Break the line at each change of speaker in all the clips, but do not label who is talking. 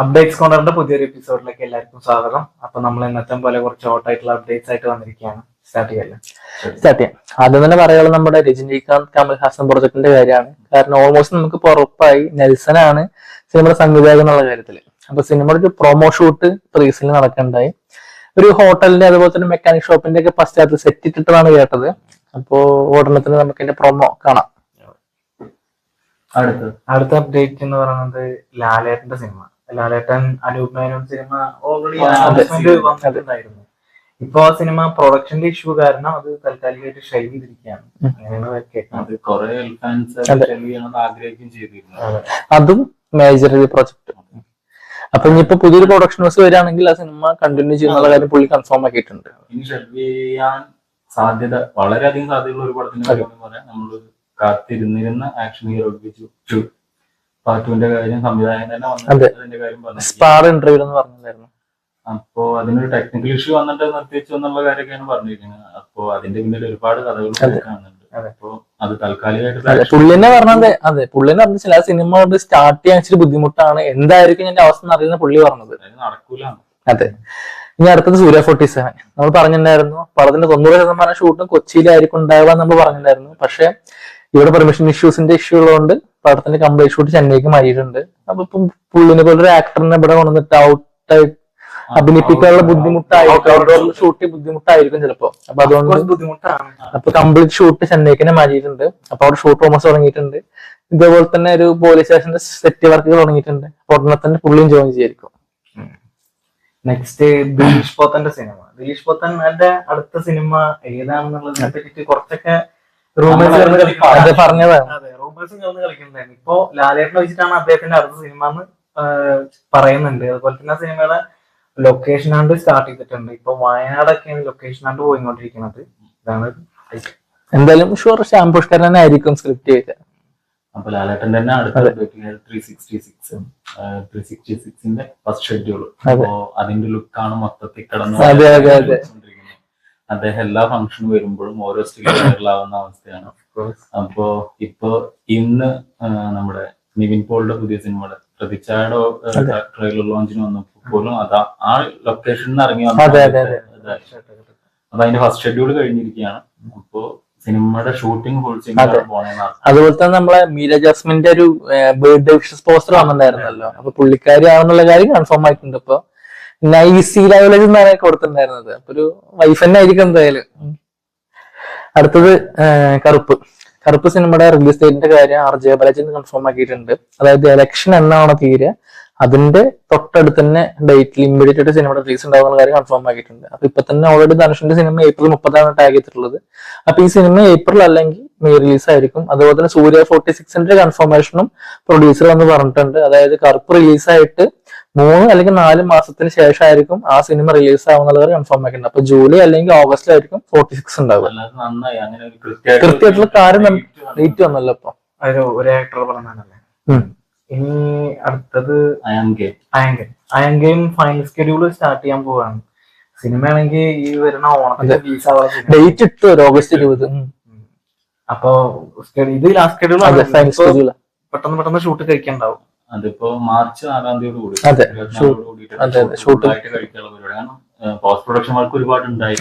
Updates കോർണറിന്റെ പുതിയൊരു എപ്പിസോഡിലേക്ക് എല്ലാവർക്കും സ്വാഗതം. അപ്പൊ നമ്മൾ ഇന്നത്തെ പോലെ കുറച്ച് ഹോട്ട് ആയിട്ടുള്ള അപ്ഡേറ്റ്സ് ആയിട്ട് വന്നിരിക്കുകയാണ്. സ്റ്റാർട്ട് ചെയ്യാം.
ആദ്യം തന്നെ പറയാനുള്ളത് നമ്മുടെ രജനീകാന്ത് കമൽഹാസൻ പ്രൊജക്ടിന്റെ കാര്യമാണ്. കാരണം ഓൾമോസ്റ്റ് നമുക്ക് ഉറപ്പായി നെൽസനാണ് സിനിമയുടെ സംവിധായകൻ എന്നുള്ള കാര്യത്തില്. അപ്പൊ സിനിമയുടെ ഒരു പ്രൊമോ ഷൂട്ട് റീസെന്റ് നടക്കണ്ടായി. ഒരു ഹോട്ടലിന്റെ അതുപോലെ തന്നെ മെക്കാനിക് ഷോപ്പിന്റെ ഒക്കെ പശ്ചാത്തലത്തിൽ സെറ്റ് ഇട്ടിട്ടാണ് കേട്ടത്. അപ്പോ ഓടണത്തിന് നമുക്ക് അതിന്റെ പ്രൊമോ കാണാം.
അടുത്ത അപ്ഡേറ്റ് എന്ന് പറയുന്നത് ലാലേട്ടന്റെ സിനിമ. ലാലേട്ടൻ അനൂപ് മേനോൻ സിനിമ ഓൾറെഡി അനൗൺസ്മെന്റ് വന്നിട്ടുണ്ടായിരുന്നു. ഇപ്പൊ ആ സിനിമ പ്രൊഡക്ഷന്റെ ഇഷ്യൂ കാരണം അത് താൽക്കാലികമായിട്ട് ഷെൽവ് ചെയ്തിരിക്കുകയാണ്.
അതും മേജർ പ്രൊജക്ട്. അപ്പൊ ഇനിയിപ്പോ പുതിയൊരു പ്രൊഡക്ഷൻ ഹൗസ് വരികയാണെങ്കിൽ ആ സിനിമ കണ്ടിന്യൂ ചെയ്യുന്ന കാര്യം പുള്ളി കൺഫേം ആക്കിയിട്ടുണ്ട്.
സാധ്യത വളരെയധികം സാധ്യതയുള്ള ഒരു പടത്തിന്റെ കാര്യം പറയാം. നമ്മൾ കാത്തിരുന്നിരുന്ന ആക്ഷൻ ഹീറോ പാർട്ടുവിന്റെ കാര്യം സംവിധായകൻ തന്നെ വന്നതിന്റെ കാര്യം
പറഞ്ഞിട്ടുണ്ടായിരുന്നു.
അപ്പോ അതിനൊരു ടെക്നിക്കൽ ഇഷ്യൂ വന്നിട്ട് നിർത്തിവെച്ചു എന്നുള്ള കാര്യമൊക്കെയാണ് പറഞ്ഞിരിക്കുന്നത്. അപ്പോ അതിന്റെ പിന്നിൽ ഒരുപാട് കഥകൾ കാണുന്നുണ്ട്. അപ്പോ അത് താൽക്കാലികമായിട്ട്
പുള്ളിനെ പറഞ്ഞത് ചില സിനിമ സ്റ്റാർട്ട് ചെയ്യാൻ ഇച്ചിരി ബുദ്ധിമുട്ടാണ്, എന്തായിരിക്കും എന്റെ അവസ്ഥ അറിയുന്ന പുള്ളി പറഞ്ഞത്.
നടക്കൂല.
അതെ. ഇനി അടുത്തത് സൂര്യ 47. നമ്മൾ പറഞ്ഞിട്ടുണ്ടായിരുന്നു പടത്തിന്റെ 90% ഷൂട്ടും കൊച്ചിയിലായിരിക്കും ഉണ്ടാവുക നമ്മൾ പറഞ്ഞിട്ടുണ്ടായിരുന്നു. പക്ഷെ ഇവിടെ പെർമിഷൻ ഇഷ്യൂസിന്റെ ഇഷ്യൂ ഉള്ളതുകൊണ്ട് പടത്തിന്റെ കംപ്ലീറ്റ് ഷൂട്ട് ചെന്നൈക്ക് മാറിയിട്ടുണ്ട്. അപ്പൊ ഇപ്പം പുള്ളിനെ പോലെ ഒരു ആക്ടറിനെ ഇവിടെ കൊണ്ടുവന്നിട്ട് ഔട്ടായി അഭിനയിപ്പിക്കാനുള്ള ബുദ്ധിമുട്ടായിരിക്കും, ഷൂട്ട് ബുദ്ധിമുട്ടായിരിക്കും ചിലപ്പോ. അപ്പൊ അതുകൊണ്ട്
ബുദ്ധിമുട്ടാണ്.
അപ്പൊ കംപ്ലീറ്റ് ഷൂട്ട് ചെന്നൈക്കിനെ മാറ്റിയിട്ടുണ്ട്. അപ്പൊ അവിടെ ഷൂട്ട് ഓമസ് തുടങ്ങിയിട്ടുണ്ട്. ഇതേപോലെ തന്നെ ഒരു പോലീസ് സ്റ്റേഷന്റെ സെറ്റ് വർക്കുകൾ തുടങ്ങിയിട്ടുണ്ട്. അപ്പൊ ഉടനെ തന്നെ പുള്ളിയും ജോയിൻ ചെയ്തിരിക്കും.
നെക്സ്റ്റ് ദിലീഷ് പോത്തന്റെ സിനിമ. ദിലീഷ് പോത്തന്റെ അടുത്ത സിനിമ ഏതാണെന്നുള്ളതിനെ പറ്റിട്ട് കുറച്ചൊക്കെ റൂമേഴ്സ് ചേർന്ന് കളിക്കുന്നുണ്ടായിരുന്നു. ഇപ്പോ ലാലേട്ടനെ വെച്ചിട്ടാണ് അദ്ദേഹത്തിന്റെ അടുത്ത സിനിമ എന്ന് പറയുന്നുണ്ട്. അതുപോലെ തന്നെ സിനിമയുടെ ലൊക്കേഷൻ ആണ്ട് സ്റ്റാർട്ട് ചെയ്തിട്ടുണ്ട്. ഇപ്പൊ വയനാടൊക്കെയാണ് ലൊക്കേഷൻ ആണ്ട് പോയിക്കൊണ്ടിരിക്കുന്നത്. ഇതാണ്
എന്തായാലും ഷുവർ ശ്യാം പുഷ്കരൻ തന്നെ ആയിരിക്കും സ്ക്രിപ്റ്റ് ചെയ്തത്.
അപ്പൊ ലാലേട്ടൻ തന്നെ അടുത്ത 366ന്റെ ഫസ്റ്റ് ഷെഡ്യൂൾ. അപ്പോ അതിന്റെ ലുക്കാണ് മൊത്തത്തിൽ കിടന്ന് അദ്ദേഹം എല്ലാ ഫംഗ്ഷനും വരുമ്പോഴും ഓരോ സ്റ്റിൽ വൈറലാവുന്ന അവസ്ഥയാണ്. അപ്പോ ഇപ്പൊ ഇന്ന് നമ്മുടെ നിവിൻ പോളിന്റെ പുതിയ സിനിമയുടെ പ്രതിച്ഛായയുടെ ട്രെയിലർ ലോഞ്ചിന് വന്നപ്പോൾ പോലും അതാ ആ ലൊക്കേഷനിൽ ഇറങ്ങി വന്ന അപ്പൊ അതിന്റെ ഫസ്റ്റ് ഷെഡ്യൂൾ കഴിഞ്ഞിരിക്കുകയാണ്. അപ്പോ സിനിമയുടെ ഷൂട്ടിംഗ്
അതുപോലെ തന്നെ നമ്മളെ മീര ജാസ്മിന്റെ ഒരു ബർത്ത്ഡേ വിഷസ് പോസ്റ്റർ വന്നിട്ടുണ്ടായിരുന്നല്ലോ. അപ്പൊ പുള്ളിക്കാരി ആണെന്നുള്ള കാര്യം കൺഫേം ആയിട്ടുണ്ട്. ഇപ്പൊ നൈസി ലെവലിൽ നിന്നാണ് കൊടുത്തിട്ടുണ്ടായിരുന്നത്. അപ്പൊ ഒരു വൈഫ് തന്നെ ആയിരിക്കും എന്തായാലും. അടുത്തത് കറുപ്പ് സിനിമയുടെ റിലീസ് ഡേറ്റിന്റെ കാര്യം RJ ബാലാജി കൺഫേം ആക്കിയിട്ടുണ്ട്. അതായത് ഇലക്ഷൻ എന്നാണ് തീരെ അതിന്റെ തൊട്ടടുത്ത് തന്നെ ഡേറ്റിൽ ഇമ്മീഡിയറ്റ് ആയിട്ട് സിനിമയുടെ റിലീസ് ഉണ്ടാകുന്ന കാര്യം കൺഫേം ആക്കിയിട്ടുണ്ട്. അപ്പൊ ഇപ്പൊ തന്നെ ഓൾറെഡി ധനുഷിന്റെ സിനിമ April 30 ടാഗ് ചെയ്തിട്ടുള്ളത്. അപ്പൊ ഈ സിനിമ April അല്ലെങ്കിൽ മെയ് റിലീസ് ആയിരിക്കും. അതുപോലെ തന്നെ സൂര്യ 46ന്റെ കൺഫർമേഷനും പ്രൊഡ്യൂസർ വന്ന് പറഞ്ഞിട്ടുണ്ട്. അതായത് കറുപ്പ് റിലീസായിട്ട് 3 അല്ലെങ്കിൽ 4 മാസത്തിന് ശേഷമായിരിക്കും ആ സിനിമ റിലീസ് ആവുന്നത് കൺഫേം ആക്കിയിട്ടുണ്ട്. അപ്പൊ ജൂലൈ അല്ലെങ്കിൽ ഓഗസ്റ്റിലായിരിക്കും 46 ഉണ്ടാവുക. കൃത്യമായിട്ടുള്ള കാര്യം ഡേറ്റ് വന്നല്ലോ ഇപ്പൊ.
ഒരു ആക്ടർ പറഞ്ഞാണല്ലേ. ഇനി അടുത്തത് അയങ്കയും ഫൈനൽ സ്കെഡ്യൂൾ സ്റ്റാർട്ട് ചെയ്യാൻ പോവാണ്. സിനിമ ആണെങ്കിൽ ഈ വരുന്ന ഓണത്തിന്റെ
ഡേറ്റ് ഇട്ടു August 20.
അപ്പൊ ഇത് ലാസ്റ്റ് സ്കെഡ്യൂൾ പെട്ടെന്ന് ഷൂട്ട് കഴിക്കണ്ടാവും.
അതിപ്പോ മാർച്ച് 4 കൂടി പോസ്റ്റ് പ്രൊഡക്ഷൻ വർക്ക് ഒരുപാട് ഉണ്ടായി.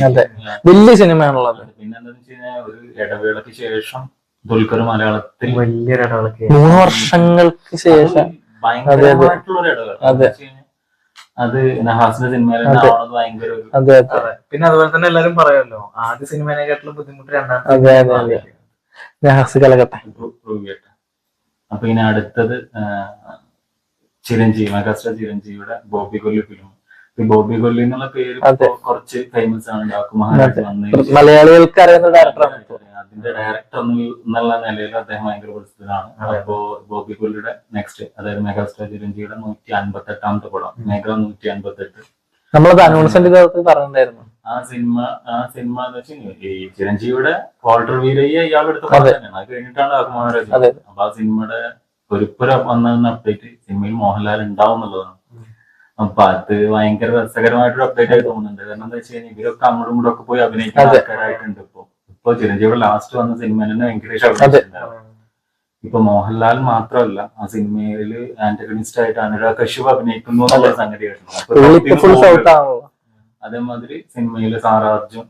വലിയ സിനിമയാണുള്ളത്.
പിന്നെ എന്താണെന്ന് വെച്ച് കഴിഞ്ഞാൽ ഒരു ഇടവേളയ്ക്ക് ശേഷം ദുൽഖർ മലയാളത്തിൽ
വലിയൊരു ഇടവേളക്ക്
3 വർഷങ്ങൾക്ക് ശേഷം
ഭയങ്കരമായിട്ടുള്ള ഒരു ഇടവേള. അത് നഹാസിന്റെ സിനിമയിൽ ഭയങ്കര.
പിന്നെ അതുപോലെ തന്നെ എല്ലാരും പറയുമല്ലോ ആദ്യ സിനിമേനെക്കാട്ടിലും ബുദ്ധിമുട്ട് രണ്ടാമത്തെ.
അപ്പൊ ഇനി അടുത്തത് ചിരഞ്ജീവി, മെഗാസ്റ്റാർ ചിരഞ്ജീവിയുടെ ബോബി കൊല്ലി ഫിലിം. ബോബി കൊല്ലി എന്നുള്ള പേര് കുറച്ച് ഫേമസ് ആണ്. മഹാരാജ്
മലയാളികൾക്ക് അറിയുന്ന ഡയറക്ടറാണ്.
അതിന്റെ ഡയറക്ടർ എന്നുള്ള നിലയിൽ അദ്ദേഹം ഭയങ്കര പ്രസിദ്ധനാണ്. അപ്പോ ബോബി കൊല്ലിയുടെ നെക്സ്റ്റ് അതായത് മെഗാസ്റ്റാർ ചിരഞ്ജീവിയുടെ 158ാമത്തെ പടം മെഗ 158.
നമ്മളത് അനൗൺസ്മെന്റ് പറഞ്ഞിട്ടുണ്ടായിരുന്നു.
ആ സിനിമ എന്ന് വെച്ചാൽ ഈ ചിരഞ്ജീവിയുടെ വാൾട്ടർ വീരയ്യ ഇയാളെടുത്ത് പറഞ്ഞാണ്. അത് കഴിഞ്ഞിട്ടാണ് മഹാരാജ്. അപ്പൊ ആ സിനിമയുടെ ഒരുപ്പുര വന്ന അപ്ഡേറ്റ് സിനിമയിൽ മോഹൻലാൽ ഉണ്ടാവും എന്നുള്ളതാണ്. അപ്പൊ അത് ഭയങ്കര രസകരമായിട്ടൊരു അപ്ഡേറ്റ് ആയി തോന്നുന്നുണ്ട്. കാരണം എന്താ വെച്ച് കഴിഞ്ഞാൽ ഇവരൊക്കെ നമ്മളും കൂടെ ഒക്കെ പോയി അഭിനയിക്കുന്ന ആൾക്കാരായിട്ടുണ്ട്. ഇപ്പൊ ചിരഞ്ജീവിയുടെ ലാസ്റ്റ് വന്ന സിനിമ തന്നെ ഭയങ്കര ഇപ്പൊ മോഹൻലാൽ മാത്രമല്ല ആ സിനിമയില് ആന്റഗണിസ്റ്റ് ആയിട്ട് അനുരാഗ് കശ്യപ് അഭിനയിക്കുന്നു എന്നുള്ള സംഗതി കേട്ടിട്ടുണ്ട്.
ഫുൾ ഔട്ട് ആണല്ലോ.
അതേമാതിരി സിനിമയില് സാറാർജുൻ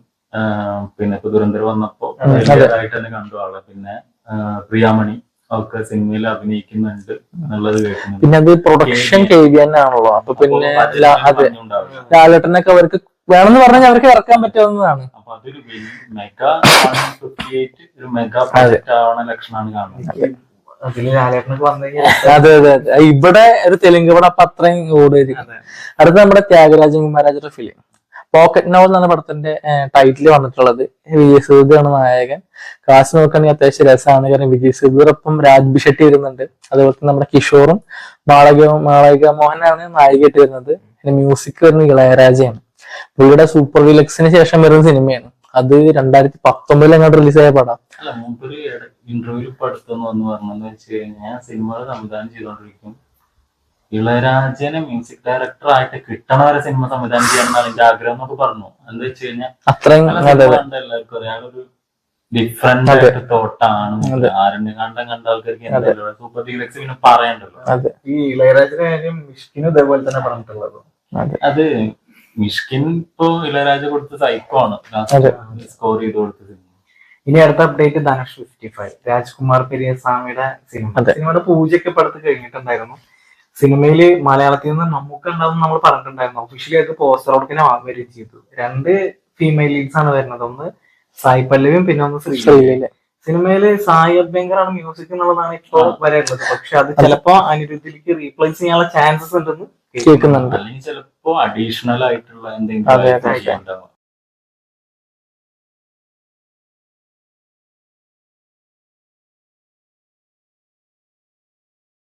പിന്നെ ഇപ്പൊ ദുരന്തർ വന്നപ്പോ ആയിട്ട് തന്നെ കണ്ടു ആളെ. പിന്നെ പ്രിയാമണി ഒക്കെ സിനിമയിൽ അഭിനയിക്കുന്നുണ്ട് എന്നുള്ളത് കേൾക്കുന്നുണ്ട്.
പിന്നെ അത് പ്രൊഡക്ഷൻ KVN ആണല്ലോ. അപ്പൊ പിന്നെ അതെ ലാലേട്ടനൊക്കെ അവർക്ക് വേണമെന്ന് പറഞ്ഞാൽ അവർക്ക് ഇറക്കാൻ പറ്റാവുന്നതാണ്.
അപ്പൊ അതൊരു മെഗാ 158 ഒരു മെഗാ പ്രോജക്റ്റ് ആവണ ലക്ഷണമാണ് കാണുന്നത്.
അതില് ലാലേട്ടനൊക്കെ വന്നു കഴിഞ്ഞാൽ
അതെ അതെ അതെ. ഇവിടെ ഒരു തെലുങ്ക് പടം അപ്പൊ അത്രയും ഓടുമായിരിക്കും. അടുത്ത നമ്മുടെ ത്യാഗരാജൻ കുമാരാജന്റെ ഫിലിം പോക്കറ്റ് നോവൽ എന്ന പടത്തിന്റെ ടൈറ്റിൽ വന്നിട്ടുള്ളത്. വിജയ് സേതുവാണ് നായകൻ. കാശ് നോക്കുകയാണെങ്കിൽ അത്യാവശ്യം രസമാണ്. കാരണം വിജയ് സേതുവിനൊപ്പം രാജ്ബി ഷെട്ടി വരുന്നുണ്ട്. അതുപോലെ തന്നെ നമ്മുടെ കിഷോറും മാളവിക മോഹനാണ് നായികയായിട്ട് വരുന്നത്. പിന്നെ മ്യൂസിക് വരുന്നത് ഇളയരാജയാണ്. പുള്ളിയുടെ സൂപ്പർ വിലക്സിന് ശേഷം വരുന്ന സിനിമയാണ്. അത് 2019 അങ്ങോട്ട് റിലീസായ പടം.
അല്ല മൂപ്പര് ഇന്റർവ്യൂവിൽ ഇപ്പൊ അടുത്തൊന്ന് വന്ന് പറഞ്ഞെന്ന് വെച്ച് കഴിഞ്ഞാൽ സിനിമകൾ സംവിധാനം ചെയ്തോണ്ടിരിക്കും, ഇളയരാജനെ മ്യൂസിക് ഡയറക്ടർ ആയിട്ട് കിട്ടണവരെ സിനിമ സംവിധാനം ചെയ്യണമെന്നാണ് എന്റെ ആഗ്രഹം എന്നൊക്കെ പറഞ്ഞു. എന്താ വെച്ച് കഴിഞ്ഞാൽ
അത്രയും
എല്ലാവർക്കും അയാളൊരു ഡിഫറെന്റ് ആയിട്ട് തോട്ടാണ്. ആരണ്യ കണ്ട ആൾക്കാർക്ക് സൂപ്പർ ഡീലക്സ് പിന്നെ പറയണ്ടല്ലോ.
ഈ ഇളയരാജന്റെ കാര്യം മിഷ്കിനും ഇതേപോലെ തന്നെ പറഞ്ഞിട്ടുള്ളത്.
അത് മിഷ്കിൻ ഇപ്പൊ ഇളയരാജ കൊടുത്ത സൈക്കോ ആണ് സ്കോർ ചെയ്ത് കൊടുത്തത്.
ഇനി അടുത്ത അപ്ഡേറ്റ് ധനുഷ് 55 രാജ്കുമാർ പെരിയസ്വാമിയുടെ സിനിമയുടെ പൂജയൊക്കെ ഇപ്പൊ അടുത്ത് കഴിഞ്ഞിട്ടുണ്ടായിരുന്നു. സിനിമയില് മലയാളത്തിൽ നിന്ന് നമുക്ക് ഉണ്ടാവും നമ്മൾ പറഞ്ഞിട്ടുണ്ടായിരുന്നു. ഒഫീഷ്യലി ആയിട്ട് പോസ്റ്റർ ഔട്ടിനെ വരികയും ചെയ്തു. 2 ഫീമെയിൽ ലീഡ്സ് ആണ് വരുന്നത്. ഒന്ന് സായി പല്ലവിയും പിന്നെ ഒന്ന് ശ്രീലീല. സിനിമയില് സായി അഭ്യങ്കർ ആണ് മ്യൂസിക് എന്നുള്ളതാണ് ഇപ്പൊ വരെയുള്ളത്. പക്ഷെ അത് ചിലപ്പോ അനിരുദ്ധിലേക്ക് റീപ്ലേസ് ചെയ്യാനുള്ള ചാൻസസ് ഉണ്ടെന്ന്
കേൾക്കുന്നുണ്ട്.
അല്ലെങ്കിൽ ചിലപ്പോ അഡീഷണൽ ആയിട്ടുള്ള എന്തെങ്കിലും